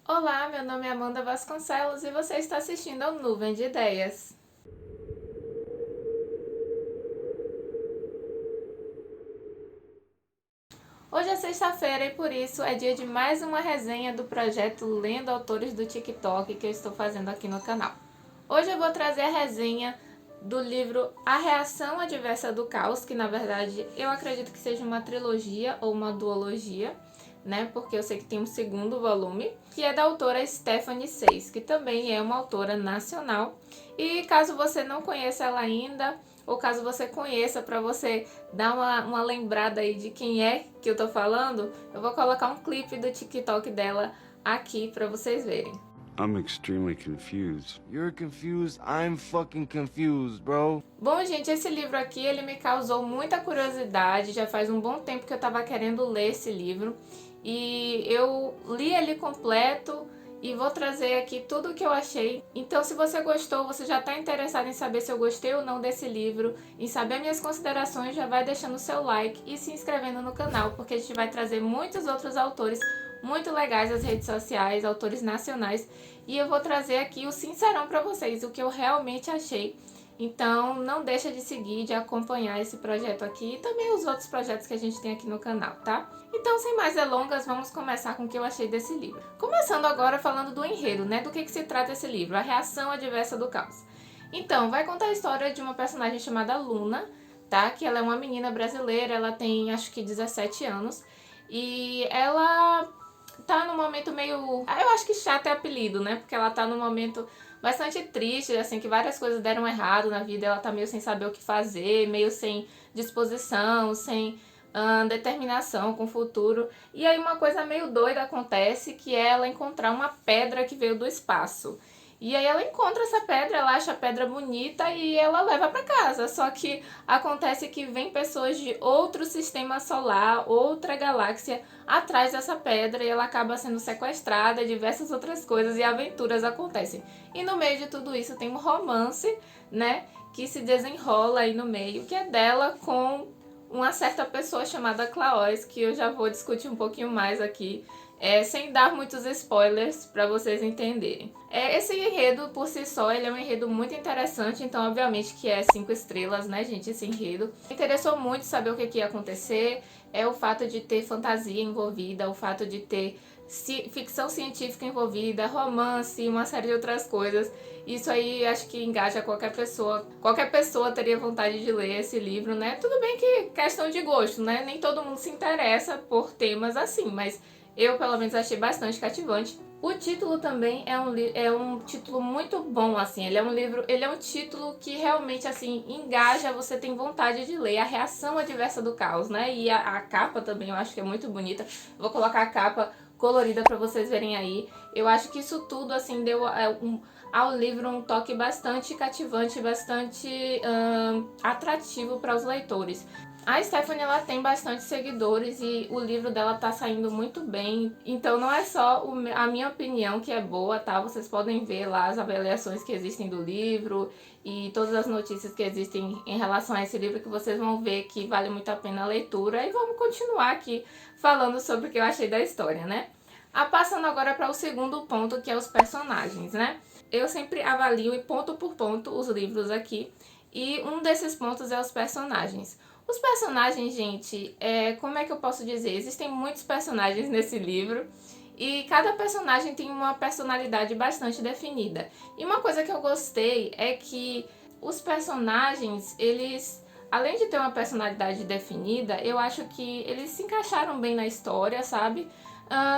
Olá, meu nome é Amanda Vasconcelos e você está assistindo ao Nuvem de Ideias. Hoje é sexta-feira e por isso é dia de mais uma resenha do projeto Lendo Autores do TikTok que eu estou fazendo aqui no canal. Hoje eu vou trazer a resenha do livro A Reação Adversa do Caos, que na verdade eu acredito que seja uma trilogia ou uma duologia, né? Porque eu sei que tem um segundo volume, que é da autora Stephanie Seis, que também é uma autora nacional. E caso você não conheça ela ainda, ou caso você conheça, para você dar uma lembrada aí de quem é que eu tô falando, eu vou colocar um clipe do TikTok dela aqui para vocês verem. I'm extremely confused. You're confused? I'm fucking confused, bro. Bom, gente, esse livro aqui, ele me causou muita curiosidade, já faz um bom tempo que eu tava querendo ler esse livro, e eu li ele completo e vou trazer aqui tudo o que eu achei. Então, se você gostou, você já tá interessado em saber se eu gostei ou não desse livro, em saber minhas considerações, já vai deixando o seu like e se inscrevendo no canal, porque a gente vai trazer muitos outros autores muito legais das redes sociais, autores nacionais, e eu vou trazer aqui o sincerão para vocês, o que eu realmente achei. Então não deixa de seguir, de acompanhar esse projeto aqui e também os outros projetos que a gente tem aqui no canal, tá? Então, sem mais delongas, vamos começar com o que eu achei desse livro. Começando agora falando do enredo, né? Do que se trata esse livro, A Reação Adversa do Caos. Então, vai contar a história de uma personagem chamada Luna, tá? Que ela é uma menina brasileira, ela tem acho que 17 anos e ela tá num momento meio... eu acho que chato é apelido, né? Porque ela tá num momento bastante triste, assim, que várias coisas deram errado na vida, ela tá meio sem saber o que fazer, meio sem disposição, sem determinação com o futuro. E aí uma coisa meio doida acontece, que é ela encontrar uma pedra que veio do espaço. E aí ela encontra essa pedra, ela acha a pedra bonita e ela leva para casa. Só que acontece que vem pessoas de outro sistema solar, outra galáxia, atrás dessa pedra e ela acaba sendo sequestrada, diversas outras coisas e aventuras acontecem. E no meio de tudo isso tem um romance, né, que se desenrola aí no meio, que é dela com uma certa pessoa chamada Klaus, que eu já vou discutir um pouquinho mais aqui, sem dar muitos spoilers para vocês entenderem. Esse enredo por si só, ele é um enredo muito interessante, então obviamente que é 5 estrelas, né, gente, esse enredo. Me interessou muito saber o que ia acontecer, o fato de ter fantasia envolvida, o fato de ter ficção científica envolvida, romance e uma série de outras coisas. Isso aí acho que engaja qualquer pessoa. Qualquer pessoa teria vontade de ler esse livro, né? Tudo bem que questão de gosto, né? Nem todo mundo se interessa por temas assim, mas eu pelo menos achei bastante cativante. O título também é um título muito bom, assim, ele é um título que realmente, assim, engaja, você tem vontade de ler, A Reação Adversa do Caos, né, e a capa também eu acho que é muito bonita, vou colocar a capa colorida para vocês verem aí, eu acho que isso tudo, assim, deu ao livro um toque bastante cativante, bastante atrativo para os leitores. A Stephanie, ela tem bastante seguidores e o livro dela tá saindo muito bem. Então não é só a minha opinião que é boa, tá? Vocês podem ver lá as avaliações que existem do livro e todas as notícias que existem em relação a esse livro, que vocês vão ver que vale muito a pena a leitura. E vamos continuar aqui falando sobre o que eu achei da história, né? Passando agora para o segundo ponto, que é os personagens, né? Eu sempre avalio ponto por ponto os livros aqui, e um desses pontos é os personagens. Os personagens, gente, como é que eu posso dizer? Existem muitos personagens nesse livro e cada personagem tem uma personalidade bastante definida. E uma coisa que eu gostei é que os personagens, eles, além de ter uma personalidade definida, eu acho que eles se encaixaram bem na história, sabe?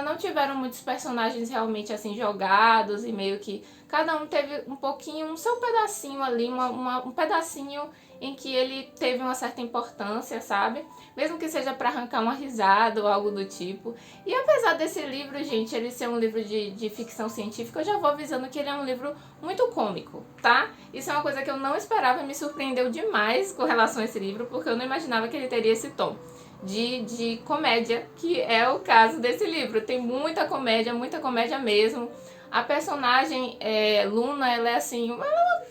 Não tiveram muitos personagens realmente assim jogados e meio que cada um teve um pouquinho, um seu pedacinho ali, um pedacinho em que ele teve uma certa importância, sabe? Mesmo que seja para arrancar uma risada ou algo do tipo. E apesar desse livro, gente, ele ser um livro de ficção científica, eu já vou avisando que ele é um livro muito cômico, tá? Isso é uma coisa que eu não esperava e me surpreendeu demais com relação a esse livro, porque eu não imaginava que ele teria esse tom de comédia, que é o caso desse livro. Tem muita comédia mesmo. A personagem Luna, ela é assim,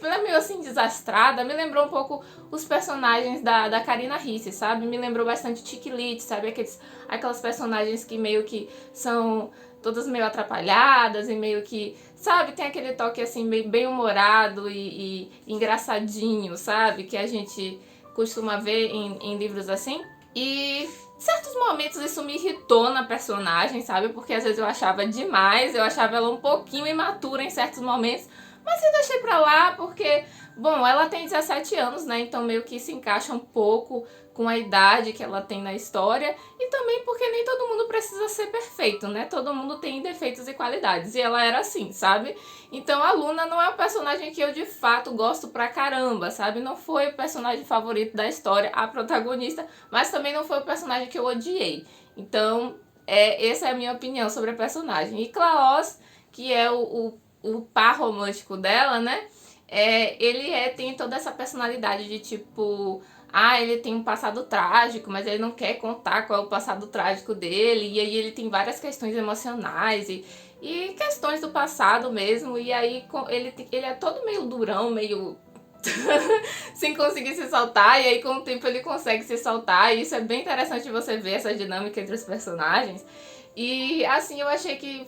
ela é meio assim desastrada, me lembrou um pouco os personagens da Karina Ricci, sabe? Me lembrou bastante Chick Lit, sabe? Aquelas personagens que meio que são todas meio atrapalhadas e meio que, sabe, tem aquele toque assim meio bem humorado e engraçadinho, sabe, que a gente costuma ver em livros assim. E em certos momentos isso me irritou na personagem, sabe, porque às vezes eu achava demais, eu achava ela um pouquinho imatura em certos momentos, mas eu deixei pra lá porque, bom, ela tem 17 anos, né, então meio que se encaixa um pouco com a idade que ela tem na história, e também porque nem todo mundo precisa ser perfeito, né, todo mundo tem defeitos e qualidades, e ela era assim, sabe? Então a Luna não é um personagem que eu de fato gosto pra caramba, sabe? Não foi o personagem favorito da história, a protagonista, mas também não foi o personagem que eu odiei. Então, essa é a minha opinião sobre a personagem. E Klaus, que é o par romântico dela, né? Ele tem toda essa personalidade de tipo, ele tem um passado trágico, mas ele não quer contar qual é o passado trágico dele, e aí ele tem várias questões emocionais e questões do passado mesmo, e aí ele é todo meio durão, meio sem conseguir se soltar, e aí com o tempo ele consegue se soltar, e isso é bem interessante você ver essa dinâmica entre os personagens. E assim, eu achei que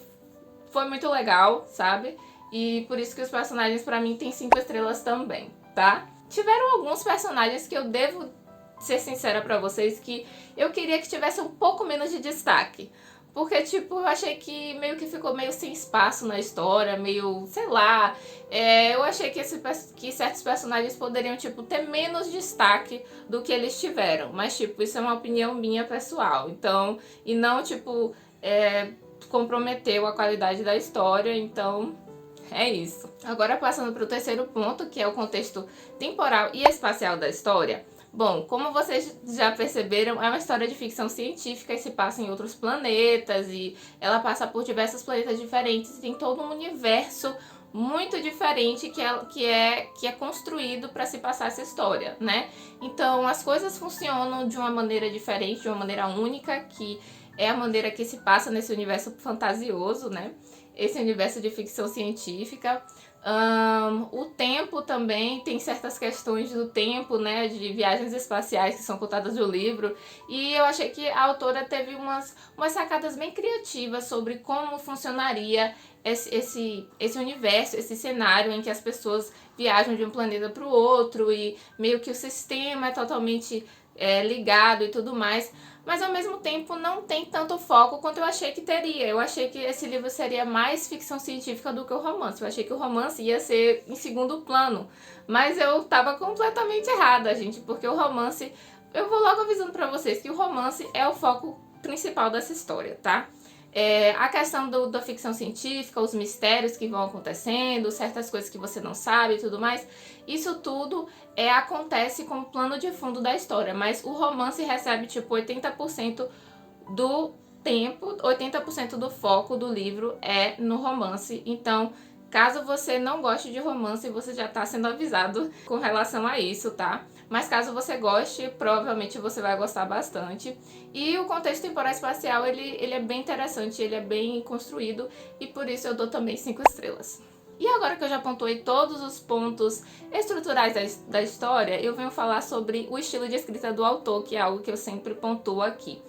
foi muito legal, sabe? E por isso que os personagens pra mim tem 5 estrelas também, tá? Tiveram alguns personagens que eu devo ser sincera pra vocês que eu queria que tivesse um pouco menos de destaque. Porque, tipo, eu achei que meio que ficou meio sem espaço na história, meio, sei lá. Eu achei que certos personagens poderiam, tipo, ter menos destaque do que eles tiveram. Mas, tipo, isso é uma opinião minha pessoal. Então, e não, tipo, comprometeu a qualidade da história, então é isso. Agora passando para o terceiro ponto, que é o contexto temporal e espacial da história. Bom, como vocês já perceberam, é uma história de ficção científica e se passa em outros planetas, e ela passa por diversos planetas diferentes e tem todo um universo muito diferente que é construído para se passar essa história, né? Então as coisas funcionam de uma maneira diferente, de uma maneira única, que é a maneira que se passa nesse universo fantasioso, né? Esse universo de ficção científica. O tempo também, tem certas questões do tempo, né, de viagens espaciais que são contadas no livro, e eu achei que a autora teve umas sacadas bem criativas sobre como funcionaria esse universo, esse cenário em que as pessoas viajam de um planeta para o outro e meio que o sistema é totalmente ligado e tudo mais, mas ao mesmo tempo não tem tanto foco quanto eu achei que teria. Eu achei que esse livro seria mais ficção científica do que o romance. Eu achei que o romance ia ser em segundo plano, mas eu tava completamente errada, gente, porque o romance, eu vou logo avisando pra vocês que o romance é o foco principal dessa história, tá? A questão da ficção científica, os mistérios que vão acontecendo, certas coisas que você não sabe e tudo mais, isso tudo acontece como plano de fundo da história, mas o romance recebe tipo 80% do tempo, 80% do foco do livro é no romance. Então, caso você não goste de romance, você já tá sendo avisado com relação a isso, tá? Mas caso você goste, provavelmente você vai gostar bastante. E o contexto temporal espacial, ele é bem interessante, ele é bem construído, e por isso eu dou também 5 estrelas. E agora que eu já pontuei todos os pontos estruturais da história, eu venho falar sobre o estilo de escrita do autor, que é algo que eu sempre pontuo aqui.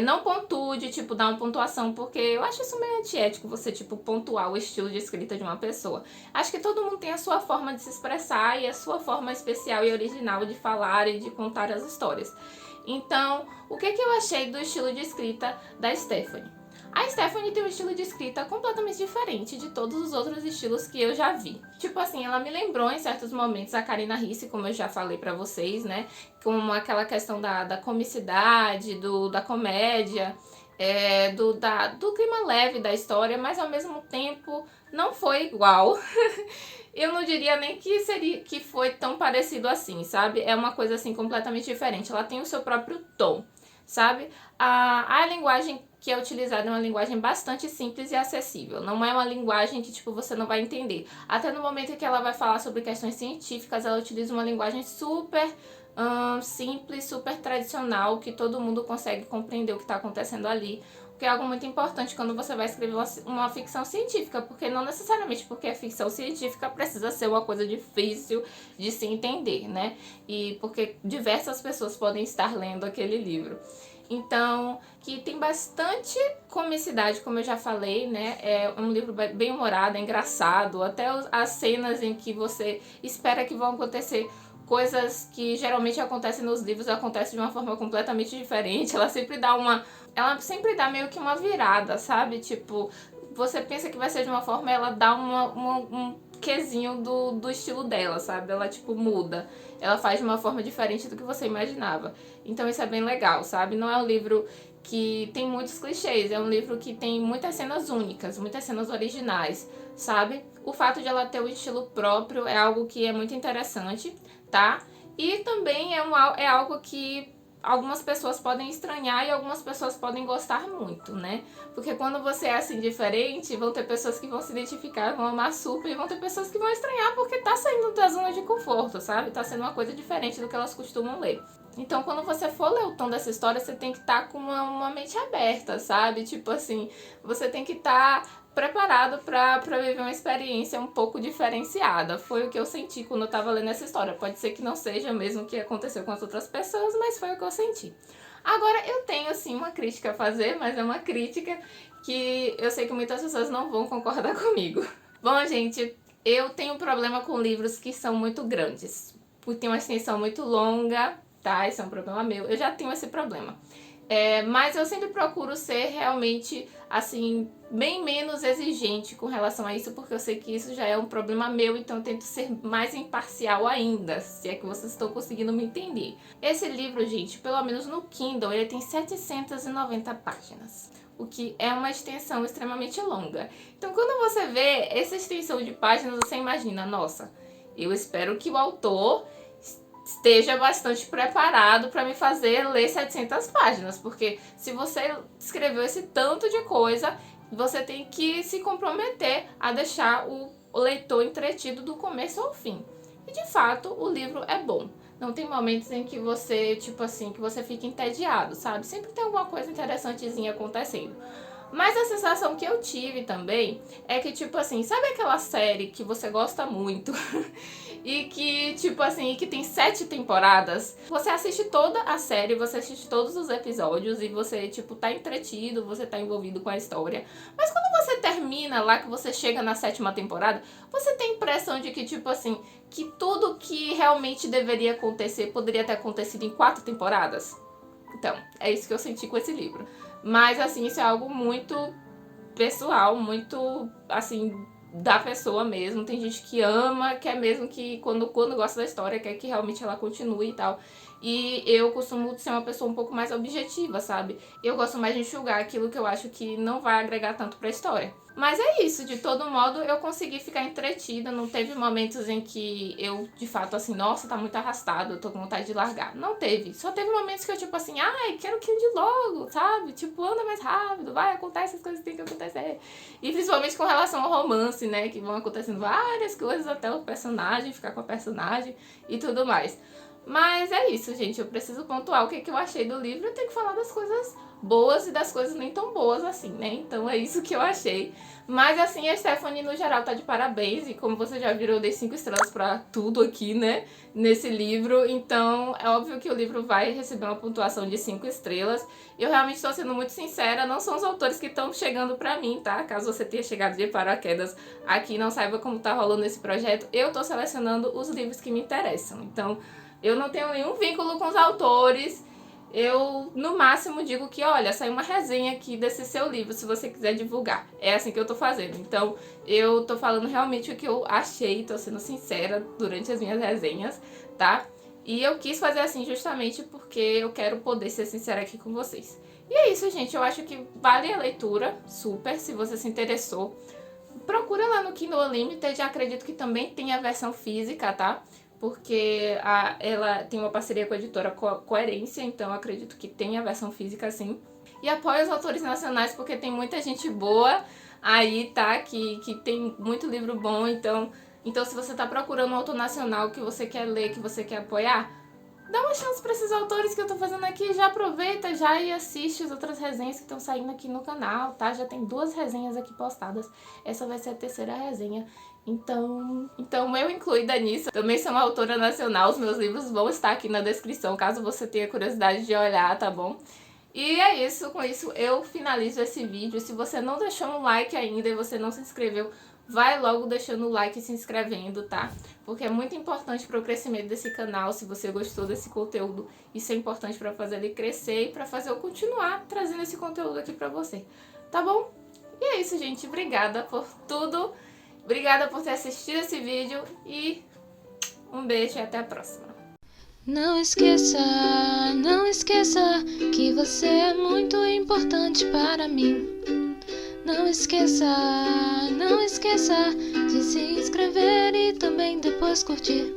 Não pontuo de, tipo, dar uma pontuação, porque eu acho isso meio antiético, você, tipo, pontuar o estilo de escrita de uma pessoa. Acho que todo mundo tem a sua forma de se expressar e a sua forma especial e original de falar e de contar as histórias. Então, o que eu achei do estilo de escrita da Stephanie? A Stephanie tem um estilo de escrita completamente diferente de todos os outros estilos que eu já vi. Tipo assim, ela me lembrou em certos momentos a Karina Ricci, como eu já falei pra vocês, né? Como aquela questão da comicidade, da comédia, do clima leve da história, mas ao mesmo tempo não foi igual. Eu não diria nem que foi tão parecido assim, sabe? É uma coisa assim completamente diferente. Ela tem o seu próprio tom, sabe? A linguagem que é utilizada é uma linguagem bastante simples e acessível. Não é uma linguagem que, tipo, você não vai entender. Até no momento em que ela vai falar sobre questões científicas, ela utiliza uma linguagem super simples, super tradicional, que todo mundo consegue compreender o que está acontecendo ali. porque é algo muito importante quando você vai escrever uma ficção científica, porque não necessariamente porque é ficção científica precisa ser uma coisa difícil de se entender, né? E porque diversas pessoas podem estar lendo aquele livro. Então, que tem bastante comicidade, como eu já falei, né? É um livro bem humorado, é engraçado, até as cenas em que você espera que vão acontecer coisas que geralmente acontecem nos livros, acontecem de uma forma completamente diferente. Ela sempre dá meio que uma virada, sabe? Tipo, você pensa que vai ser de uma forma, ela dá um quesinho do estilo dela, sabe? Ela, tipo, muda. Ela faz de uma forma diferente do que você imaginava. Então isso é bem legal, sabe? Não é um livro que tem muitos clichês, é um livro que tem muitas cenas únicas, muitas cenas originais, sabe? O fato de ela ter um estilo próprio é algo que é muito interessante, tá? E também é algo que algumas pessoas podem estranhar e algumas pessoas podem gostar muito, né? Porque quando você é assim diferente, vão ter pessoas que vão se identificar, vão amar super, e vão ter pessoas que vão estranhar porque tá saindo da zona de conforto, sabe? Tá sendo uma coisa diferente do que elas costumam ler. Então, quando você for ler o tom dessa história, você tem que estar com uma mente aberta, sabe? Tipo assim, você tem que estar preparado para viver uma experiência um pouco diferenciada. Foi o que eu senti quando eu tava lendo essa história. Pode ser que não seja mesmo o que aconteceu com as outras pessoas, mas foi o que eu senti. Agora, eu tenho, assim, uma crítica a fazer, mas é uma crítica que eu sei que muitas pessoas não vão concordar comigo. Bom, gente, eu tenho um problema com livros que são muito grandes. Porque tem uma extensão muito longa, tá? Isso é um problema meu. Eu já tenho esse problema. Mas eu sempre procuro ser realmente, assim, bem menos exigente com relação a isso, porque eu sei que isso já é um problema meu, então eu tento ser mais imparcial ainda, se é que vocês estão conseguindo me entender. Esse livro, gente, pelo menos no Kindle, ele tem 790 páginas, o que é uma extensão extremamente longa. Então, quando você vê essa extensão de páginas, você imagina, nossa, eu espero que o autor esteja bastante preparado para me fazer ler 700 páginas, porque se você escreveu esse tanto de coisa, você tem que se comprometer a deixar o leitor entretido do começo ao fim. E de fato, o livro é bom. Não tem momentos em que você, tipo assim, que você fica entediado, sabe? Sempre tem alguma coisa interessantezinha acontecendo. Mas a sensação que eu tive também é que, tipo assim, sabe aquela série que você gosta muito e que, tipo assim, que tem 7 temporadas? Você assiste toda a série, você assiste todos os episódios e você, tipo, tá entretido, você tá envolvido com a história. Mas quando você termina lá, que você chega na 7ª temporada, você tem a impressão de que, tipo assim, que tudo que realmente deveria acontecer poderia ter acontecido em 4 temporadas? Então, é isso que eu senti com esse livro. Mas, assim, isso é algo muito pessoal, muito, assim, da pessoa mesmo. Tem gente que ama, quer mesmo que, quando gosta da história, quer que realmente ela continue e tal. E eu costumo ser uma pessoa um pouco mais objetiva, sabe? Eu gosto mais de enxugar aquilo que eu acho que não vai agregar tanto pra história. Mas é isso, de todo modo eu consegui ficar entretida, não teve momentos em que eu, de fato, assim, nossa, tá muito arrastado, eu tô com vontade de largar. Não teve, só teve momentos que eu, tipo assim, ai, quero que ande logo, sabe? Tipo, anda mais rápido, vai, acontece as coisas que tem que acontecer. E principalmente com relação ao romance, né, que vão acontecendo várias coisas até o personagem ficar com a personagem e tudo mais. Mas é isso, gente, eu preciso pontuar o que eu achei do livro, eu tenho que falar das coisas boas e das coisas nem tão boas assim, né? Então é isso que eu achei. Mas assim, a Stephanie no geral tá de parabéns. E como você já viu, eu dei 5 estrelas pra tudo aqui, né? Nesse livro. Então é óbvio que o livro vai receber uma pontuação de 5 estrelas. Eu realmente tô sendo muito sincera. Não são os autores que estão chegando pra mim, tá? Caso você tenha chegado de paraquedas aqui e não saiba como tá rolando esse projeto, eu tô selecionando os livros que me interessam. Então eu não tenho nenhum vínculo com os autores. Eu, no máximo, digo que, olha, saiu uma resenha aqui desse seu livro, se você quiser divulgar. É assim que eu tô fazendo. Então, eu tô falando realmente o que eu achei, tô sendo sincera durante as minhas resenhas, tá? E eu quis fazer assim justamente porque eu quero poder ser sincera aqui com vocês. E é isso, gente. Eu acho que vale a leitura, super, se você se interessou. Procura lá no Kindle Unlimited, acredito que também tem a versão física, tá? Porque ela tem uma parceria com a editora Coerência, então acredito que tem a versão física sim. E apoia os autores nacionais, porque tem muita gente boa aí, tá? Que tem muito livro bom, então se você tá procurando um autor nacional que você quer ler, que você quer apoiar, dá uma chance pra esses autores que eu tô fazendo aqui, já aproveita já e assiste as outras resenhas que estão saindo aqui no canal, tá? Já tem 2 resenhas aqui postadas, essa vai ser a 3ª resenha. Então eu incluída nisso, também sou uma autora nacional, os meus livros vão estar aqui na descrição, caso você tenha curiosidade de olhar, tá bom? E é isso, com isso eu finalizo esse vídeo. Se você não deixou um like ainda e você não se inscreveu, vai logo deixando o like e se inscrevendo, tá? Porque é muito importante para o crescimento desse canal, se você gostou desse conteúdo. Isso é importante para fazer ele crescer e para fazer eu continuar trazendo esse conteúdo aqui para você, tá bom? E é isso, gente. Obrigada por tudo. Obrigada por ter assistido esse vídeo e um beijo e até a próxima. Não esqueça que você é muito importante para mim. Não esqueça de se inscrever e também depois curtir.